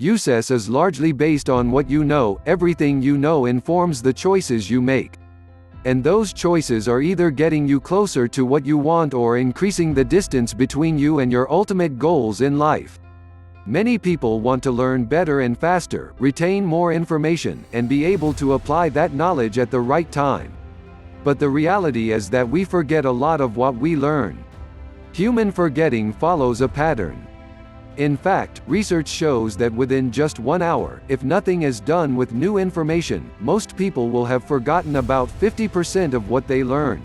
Success is largely based on what you know. Everything you know informs the choices you make. And those choices are either getting you closer to what you want or increasing the distance between you and your ultimate goals in life. Many people want to learn better and faster, retain more information, and be able to apply that knowledge at the right time. But the reality is that we forget a lot of what we learn. Human forgetting follows a pattern. In fact, research shows that within just 1 hour, if nothing is done with new information, most people will have forgotten about 50% of what they learned.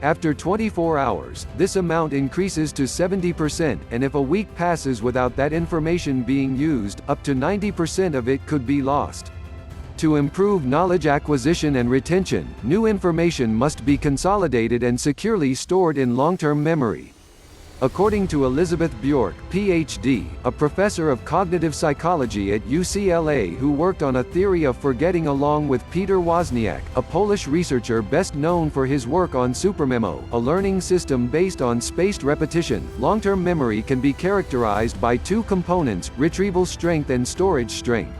After 24 hours, this amount increases to 70%, and if a week passes without that information being used, up to 90% of it could be lost. To improve knowledge acquisition and retention, new information must be consolidated and securely stored in long-term memory. According to Elizabeth Bjork, Ph.D., a professor of cognitive psychology at UCLA who worked on a theory of forgetting along with Peter Wozniak, a Polish researcher best known for his work on SuperMemo, a learning system based on spaced repetition, long-term memory can be characterized by two components: retrieval strength and storage strength.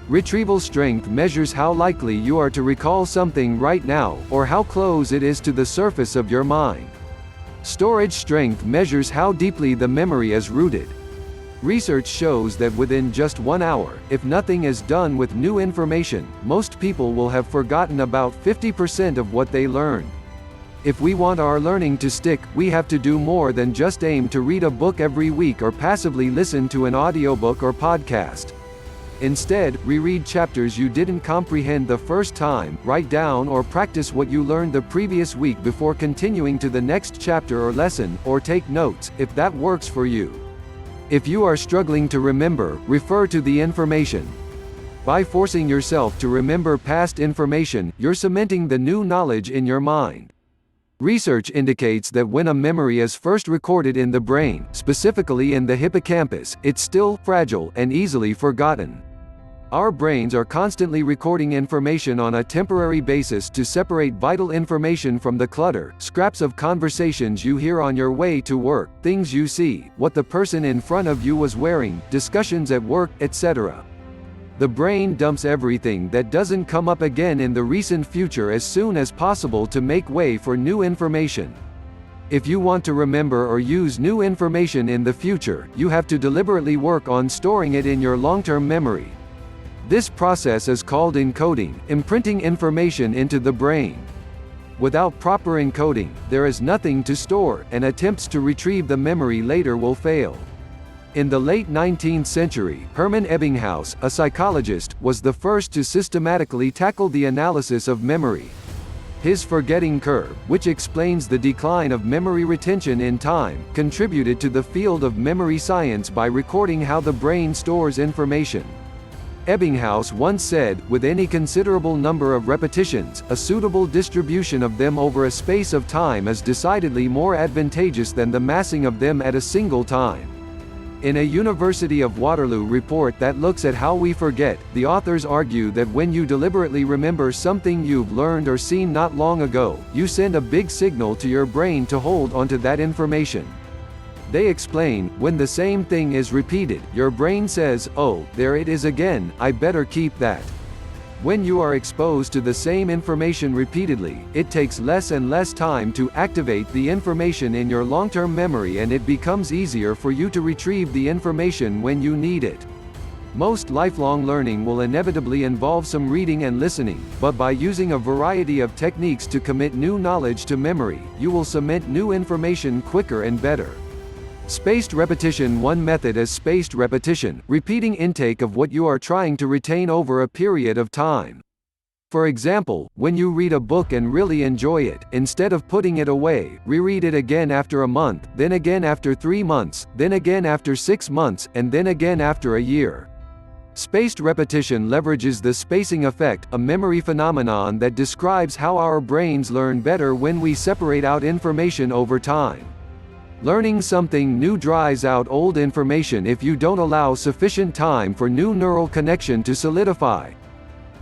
Retrieval strength measures how likely you are to recall something right now, or how close it is to the surface of your mind. Storage strength measures how deeply the memory is rooted. Research shows that within just 1 hour, if nothing is done with new information, most people will have forgotten about 50% of what they learned. If we want our learning to stick, we have to do more than just aim to read a book every week or passively listen to an audiobook or podcast. Instead, reread chapters you didn't comprehend the first time, write down or practice what you learned the previous week before continuing to the next chapter or lesson, or take notes, if that works for you. If you are struggling to remember, refer to the information. By forcing yourself to remember past information, you're cementing the new knowledge in your mind. Research indicates that when a memory is first recorded in the brain, specifically in the hippocampus, it's still fragile and easily forgotten. Our brains are constantly recording information on a temporary basis to separate vital information from the clutter: scraps of conversations you hear on your way to work, things you see, what the person in front of you was wearing, discussions at work, etc. The brain dumps everything that doesn't come up again in the recent future as soon as possible to make way for new information. If you want to remember or use new information in the future, you have to deliberately work on storing it in your long-term memory. This process is called encoding, imprinting information into the brain. Without proper encoding, there is nothing to store, and attempts to retrieve the memory later will fail. In the late 19th century, Hermann Ebbinghaus, a psychologist, was the first to systematically tackle the analysis of memory. His forgetting curve, which explains the decline of memory retention in time, contributed to the field of memory science by recording how the brain stores information. Ebbinghaus once said, "With any considerable number of repetitions, a suitable distribution of them over a space of time is decidedly more advantageous than the massing of them at a single time." In a University of Waterloo report that looks at how we forget, the authors argue that when you deliberately remember something you've learned or seen not long ago, you send a big signal to your brain to hold onto that information. They explain, when the same thing is repeated, your brain says, "Oh, there it is again, I better keep that." When you are exposed to the same information repeatedly, it takes less and less time to activate the information in your long-term memory, and it becomes easier for you to retrieve the information when you need it. Most lifelong learning will inevitably involve some reading and listening, but by using a variety of techniques to commit new knowledge to memory, you will cement new information quicker and better. Spaced repetition. One method is spaced repetition, repeating intake of what you are trying to retain over a period of time. For example, when you read a book and really enjoy it, instead of putting it away, reread it again after a month, then again after 3 months, then again after 6 months, and then again after a year. Spaced repetition leverages the spacing effect, a memory phenomenon that describes how our brains learn better when we separate out information over time. Learning something new dries out old information if you don't allow sufficient time for new neural connection to solidify.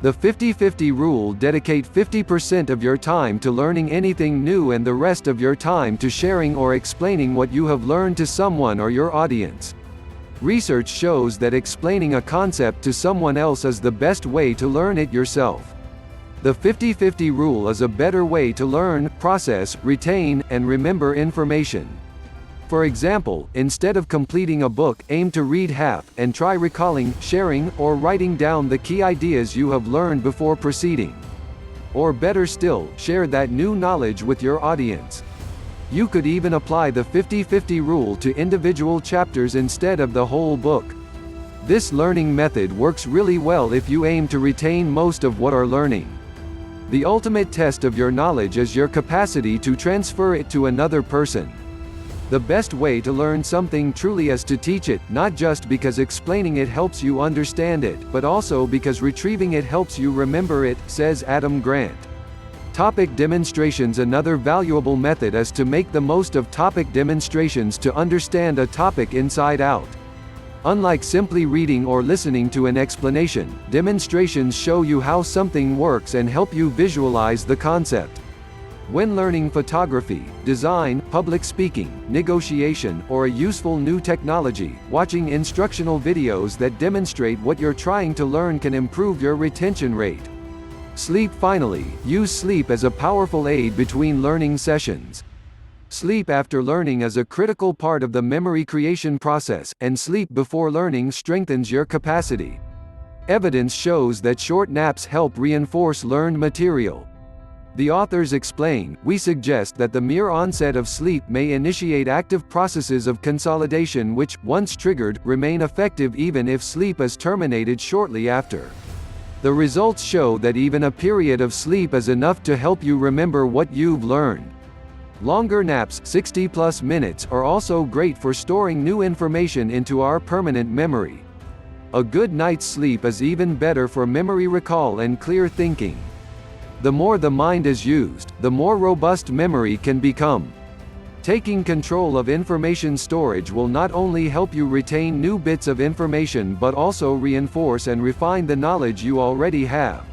The 50-50 rule: dedicate 50% of your time to learning anything new and the rest of your time to sharing or explaining what you have learned to someone or your audience. Research shows that explaining a concept to someone else is the best way to learn it yourself. The 50-50 rule is a better way to learn, process, retain, and remember information. For example, instead of completing a book, aim to read half, and try recalling, sharing, or writing down the key ideas you have learned before proceeding. Or better still, share that new knowledge with your audience. You could even apply the 50-50 rule to individual chapters instead of the whole book. This learning method works really well if you aim to retain most of what are learning. The ultimate test of your knowledge is your capacity to transfer it to another person. The best way to learn something truly is to teach it, not just because explaining it helps you understand it, but also because retrieving it helps you remember it, says Adam Grant. Topic demonstrations. Another valuable method is to make the most of topic demonstrations to understand a topic inside out. Unlike simply reading or listening to an explanation, demonstrations show you how something works and help you visualize the concept. When learning photography, design, public speaking, negotiation, or a useful new technology, watching instructional videos that demonstrate what you're trying to learn can improve your retention rate. Sleep. Finally, use sleep as a powerful aid between learning sessions. Sleep after learning is a critical part of the memory creation process, and sleep before learning strengthens your capacity. Evidence shows that short naps help reinforce learned material. The authors explain, we suggest that the mere onset of sleep may initiate active processes of consolidation which, once triggered, remain effective even if sleep is terminated shortly after. The results show that even a period of sleep is enough to help you remember what you've learned. Longer naps, 60+ minutes, are also great for storing new information into our permanent memory. A good night's sleep is even better for memory recall and clear thinking. The more the mind is used, the more robust memory can become. Taking control of information storage will not only help you retain new bits of information but also reinforce and refine the knowledge you already have.